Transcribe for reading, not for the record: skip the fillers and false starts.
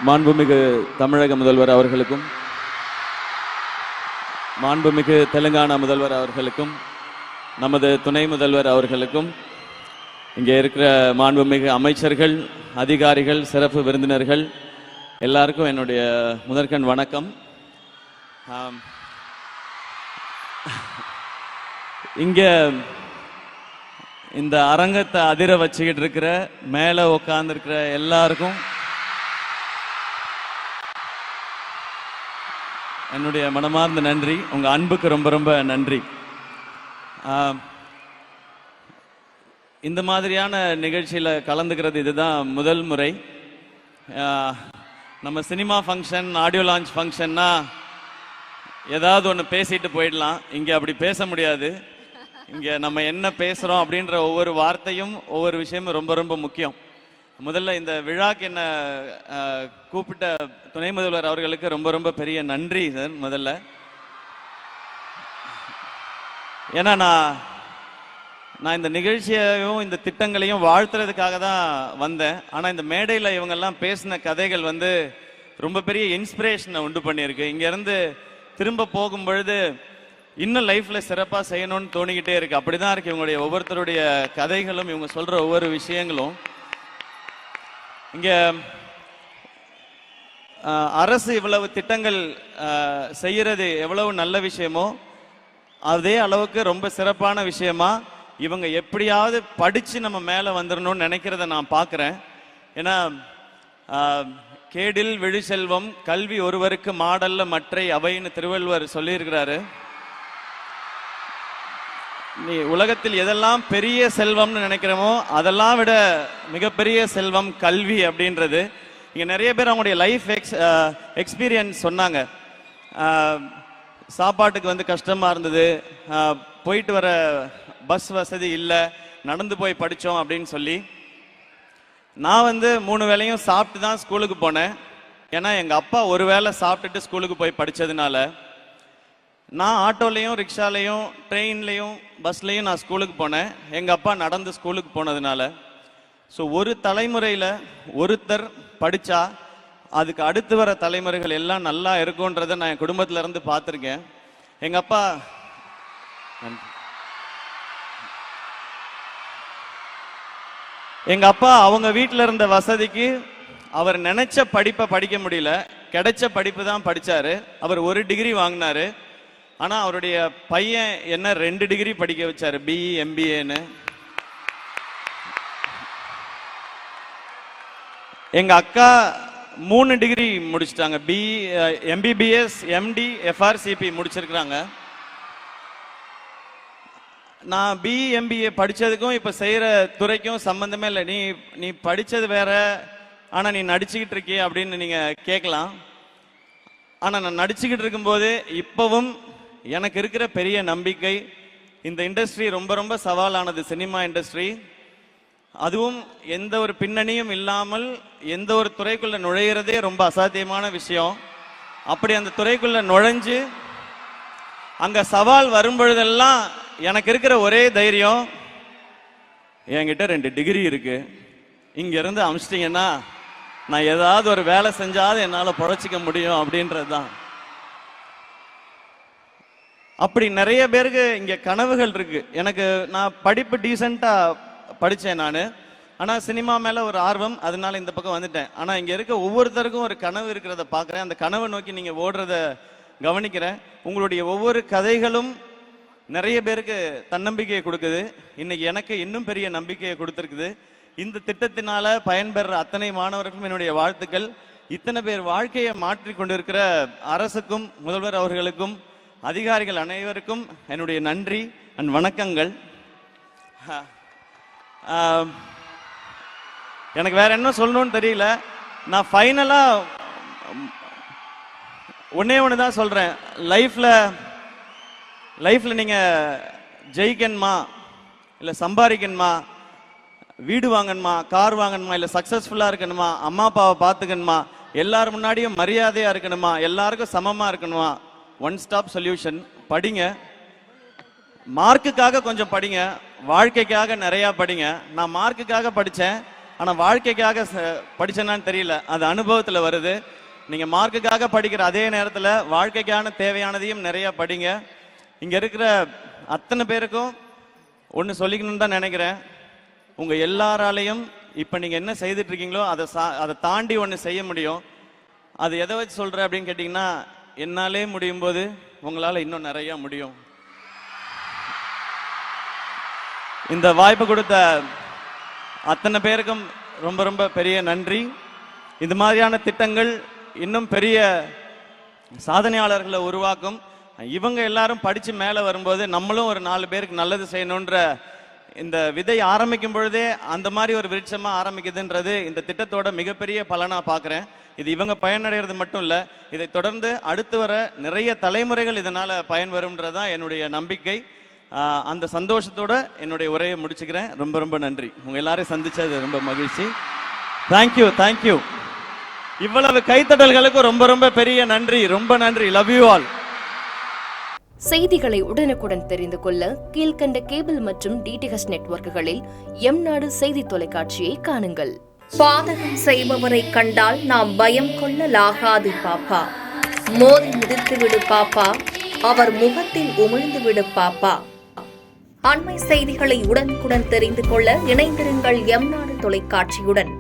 மாண்புமிகு தமிழக முதல்வர் அவர்களுக்கும், மாண்புமிகு தெலுங்கானா முதல்வர் அவர்களுக்கும், நமது துணை முதல்வர் அவர்களுக்கும், இங்கே இருக்கிற மாண்புமிகு அமைச்சர்கள், அதிகாரிகள், சிறப்பு விருந்தினர்கள் எல்லாருக்கும் என்னுடைய முதற்கண் வணக்கம். இங்க இந்த அரங்கத்தை அதிர வச்சுக்கிட்டு இருக்கிற மேலே உட்கார்ந்துருக்கிற எல்லாருக்கும் என்னுடைய மனமார்ந்த நன்றி. உங்க அன்புக்கு ரொம்ப ரொம்ப நன்றி. இந்த மாதிரியான நிகழ்ச்சியில் கலந்துக்கிறது இதுதான் முதல் முறை. நம்ம சினிமா ஃபங்க்ஷன், ஆடியோ லான்ச் ஃபங்க்ஷன்னா ஏதாவது ஒன்று பேசிட்டு போயிடலாம். இங்கே அப்படி பேச முடியாது. இங்கே நம்ம என்ன பேசுகிறோம் அப்படின்ற ஒவ்வொரு வார்த்தையும் ஒவ்வொரு விஷயமும் ரொம்ப ரொம்ப முக்கியம். முதல்ல இந்த விழாக்கு என்ன கூப்பிட்ட துணை முதல்வர் அவர்களுக்கு ரொம்ப ரொம்ப பெரிய நன்றி சார். முதல்ல ஏன்னா நான் இந்த நிகழ்ச்சியையும் இந்த திட்டங்களையும் வாழ்த்துறதுக்காக தான் வந்தேன். ஆனால் இந்த மேடையில் இவங்கெல்லாம் பேசின கதைகள் ரொம்ப பெரிய இன்ஸ்பிரேஷனை உண்டு பண்ணியிருக்கு. இங்கேருந்து திரும்ப போகும் பொழுது இன்னும் லைஃப்பில் சிறப்பாக செய்யணும்னு தோணிக்கிட்டே இருக்கு. அப்படி தான் இருக்கு இவங்களுடைய ஒவ்வொருத்தருடைய கதைகளும், இவங்க சொல்கிற ஒவ்வொரு விஷயங்களும். இங்கே அரசு இவ்வளவு திட்டங்கள் செய்யறது எவ்வளவு நல்ல விஷயமோ அதே அளவுக்கு ரொம்ப சிறப்பான விஷயமா இவங்க எப்படியாவது படித்து நம்ம மேலே வந்துடணும்னு நினைக்கிறத நான் பார்க்குறேன். ஏன்னா கேடில் விழி செல்வம் கல்வி ஒருவருக்கு மாடல்ல மற்றை அவைன்னு திருவள்ளுவர் சொல்லியிருக்கிறாரு. நீ உலகத்தில் எதெல்லாம் பெரிய செல்வம்னு நினைக்கிறோமோ அதெல்லாம் விட மிகப்பெரிய செல்வம் கல்வி அப்படின்றது. இங்கே நிறைய பேர் அவங்களுடைய லைஃப் எக்ஸ்பீரியன்ஸ் சொன்னாங்க. சாப்பாட்டுக்கு கஷ்டமாக இருந்தது, போயிட்டு வர பஸ் வசதி இல்லை, நடந்து போய் படித்தோம் அப்படின்னு சொல்லி. நான் 3 வேளையும் சாப்பிட்டு தான் ஸ்கூலுக்கு போனேன். ஏன்னா எங்கள் அப்பா ஒரு வேளை சாப்பிட்டுட்டு ஸ்கூலுக்கு போய் படித்ததுனால நான் ஆட்டோலையும், ரிக்ஷாலையும், ட்ரெயின்லையும், பஸ்லையும் நான் ஸ்கூலுக்கு போனேன். எங்கள் அப்பா நடந்து ஸ்கூலுக்கு போனதுனால. ஸோ ஒரு தலைமுறையில் ஒருத்தர் படித்தா அதுக்கு அடுத்து வர தலைமுறைகள் எல்லாம் நல்லா இருக்குன்றதை நான் என் குடும்பத்தில் இருந்து பார்த்துருக்கேன். எங்கள் அப்பா அவங்க வீட்டில் இருந்த வசதிக்கு அவர் நினைச்ச படிப்பை படிக்க முடியல, கிடைச்ச படிப்பு தான் படித்தாரு. அவர் 1 டிகிரி வாங்கினாரு. ஆனால் அவருடைய பையன் என்ன 2 டிகிரி படிக்க வச்சாரு, பிஇ எம்பிஏன்னு. எங்க அக்கா 3 டிகிரி முடிச்சிட்டாங்க. பிஇ எம்பிபிஎஸ் எம்டி எஃப்ஆர்சிபி முடிச்சிருக்கிறாங்க. நான் பிஇ எம்பிஏ படித்ததுக்கும் இப்போ செய்கிற துறைக்கும் சம்மந்தமே இல்லை. நீ படித்தது வேற, ஆனால் நீ நடிச்சுக்கிட்டு இருக்கிய அப்படின்னு நீங்கள் கேட்கலாம். ஆனால் நான் நடிச்சுக்கிட்டு இருக்கும்போது இப்போவும் எனக்கு இருக்கிற பெரிய நம்பிக்கை, இந்த இண்டஸ்ட்ரி ரொம்ப ரொம்ப சவாலானது, சினிமா இண்டஸ்ட்ரி. அதுவும் எந்த ஒரு பின்னணியும் இல்லாமல் எந்த ஒரு துறைக்குள்ள நுழையிறதே ரொம்ப அசாத்தியமான விஷயம். அப்படி அந்த துறைக்குள்ள நுழைஞ்சு அங்க சவால் வரும்பொழுதெல்லாம் எனக்கு இருக்கிற ஒரே தைரியம், என்கிட்ட 2 டிகிரி இருக்கு, இங்க இருந்து அமிச்சிட்டிங்கன்னா நான் ஏதாவது ஒரு வேலை செஞ்சாவது என்னால் பொழைச்சிக்க முடியும் அப்படின்றது தான். அப்படி நிறைய பேருக்கு இங்க கனவுகள் இருக்கு. நான் படிப்பு டீசெண்டா படித்தேன் நான். ஆனால் சினிமா மேலே ஒரு ஆர்வம், அதனால இந்த பக்கம் வந்துட்டேன். ஆனால் இங்கே இருக்க ஒவ்வொருத்தருக்கும் ஒரு கனவு இருக்கிறத பார்க்குறேன். அந்த கனவை நோக்கி நீங்கள் ஓடுறத கவனிக்கிறேன். உங்களுடைய ஒவ்வொரு கதைகளும் நிறைய பேருக்கு தன்னம்பிக்கையை கொடுக்குது. இன்னைக்கு எனக்கு இன்னும் பெரிய நம்பிக்கையை கொடுத்துருக்குது. இந்த திட்டத்தினால பயன்பெற அத்தனை மாணவர்களுக்கும் என்னுடைய வாழ்த்துக்கள். இத்தனை பேர் வாழ்க்கையை மாற்றி கொண்டிருக்கிற அரசுக்கும், முதல்வர் அவர்களுக்கும், அதிகாரிகள் அனைவருக்கும் என்னுடைய நன்றி அண்ட் வணக்கங்கள். எனக்கு வேற என்ன சொல்லணும்னு தெரியல. நான் ஃபைனலா ஒண்ணு தான் சொல்றேன். லைஃப்ல நீங்க ஜெயிக்கணுமா, இல்ல சம்பாதிக்கணுமா, வீடு வாங்கணுமா, கார் வாங்கணுமா, இல்ல சக்சஸ்ஃபுல்லா இருக்கணுமா, அம்மா அப்பாவை பார்த்துக்கணுமா, எல்லாரும் முன்னாடியும் மரியாதையா இருக்கணுமா, எல்லாருக்கும் சமமா இருக்கணுமா, 1 ஸ்டாப் சொல்யூஷன். படிங்க, மார்க்குக்காக கொஞ்சம் படிங்க, வாழ்க்கைக்காக நிறைய படிங்க. நான் மார்க்குக்காக படித்தேன். ஆனால் வாழ்க்கைக்காக படிச்சேனான்னு தெரியல, அது அனுபவத்தில் வருது. நீங்கள் மார்க்குக்காக படிக்கிற அதே நேரத்தில் வாழ்க்கைக்கான தேவையானதையும் நிறைய படிங்க. இங்கே இருக்கிற அத்தனை பேருக்கும் ஒன்று சொல்லிக்கணும்னு தான் நினைக்கிறேன். உங்கள் எல்லாராலையும் இப்போ நீங்கள் என்ன செய்துட்டு இருக்கீங்களோ அதை தாண்டி ஒன்று செய்ய முடியும். அது எதை வச்சு சொல்கிறேன் அப்படின்னு கேட்டிங்கன்னா, என்னாலே முடியும் போது உங்களால் இன்னும் நிறையா முடியும். இந்த வாய்ப்பு கொடுத்த அத்தனை பேருக்கும் ரொம்ப ரொம்ப பெரிய நன்றி. இது மாதிரியான திட்டங்கள் இன்னும் பெரிய சாதனையாளர்களை உருவாக்கும். இவங்க எல்லாரும் படித்து மேலே வரும்போது நம்மளும் ஒரு 4 பேருக்கு நல்லது செய்யணுன்ற இந்த விதை ஆரம்பிக்கும் பொழுதே அந்த மாதிரி ஒரு விருட்சமாக ஆரம்பிக்குதுன்றது இந்த திட்டத்தோட மிகப்பெரிய பலனாக பார்க்குறேன். இது இவங்க பயனடைகிறது மட்டும் இல்லை, இதை தொடர்ந்து அடுத்து வர நிறைய தலைமுறைகள் இதனால் பயன்பெறும்ன்றதான் என்னுடைய நம்பிக்கை. அந்த சந்தோஷத்தோட என்னுடைய உரையை முடிச்சுக்கிறேன். ரொம்ப ரொம்ப நன்றி. உங்க எல்லாரையும் சந்திச்சது ரொம்ப மகிழ்ச்சி. Thank you thank you. இவ்வளவு கைத்தட்டல்களுக்கு ரொம்ப ரொம்ப பெரிய நன்றி. ரொம்ப நன்றி. Love you all. செய்திகளை உடனுக்குடன் தெரிந்து கொள்ள கீழ்கண்ட கேபிள் மற்றும் டிடிஹெச் நெட்வொர்க்குகளில் எம்நாடு செய்தி தொலைக்காட்சியை காணுங்கள். பாதகம் செய்பவரை கண்டால் நாம் பயம் கொள்ளலாகாது பாப்பா. மோதி மிதித்து விடு பாப்பா, அவர் முகத்தில் உமிழ்ந்து விடு பாப்பா. அண்மை செய்திகளை உடனுக்குடன் தெரிந்து கொள்ள இணைந்திருங்கள் எம்நாடு தொலைக்காட்சியுடன்.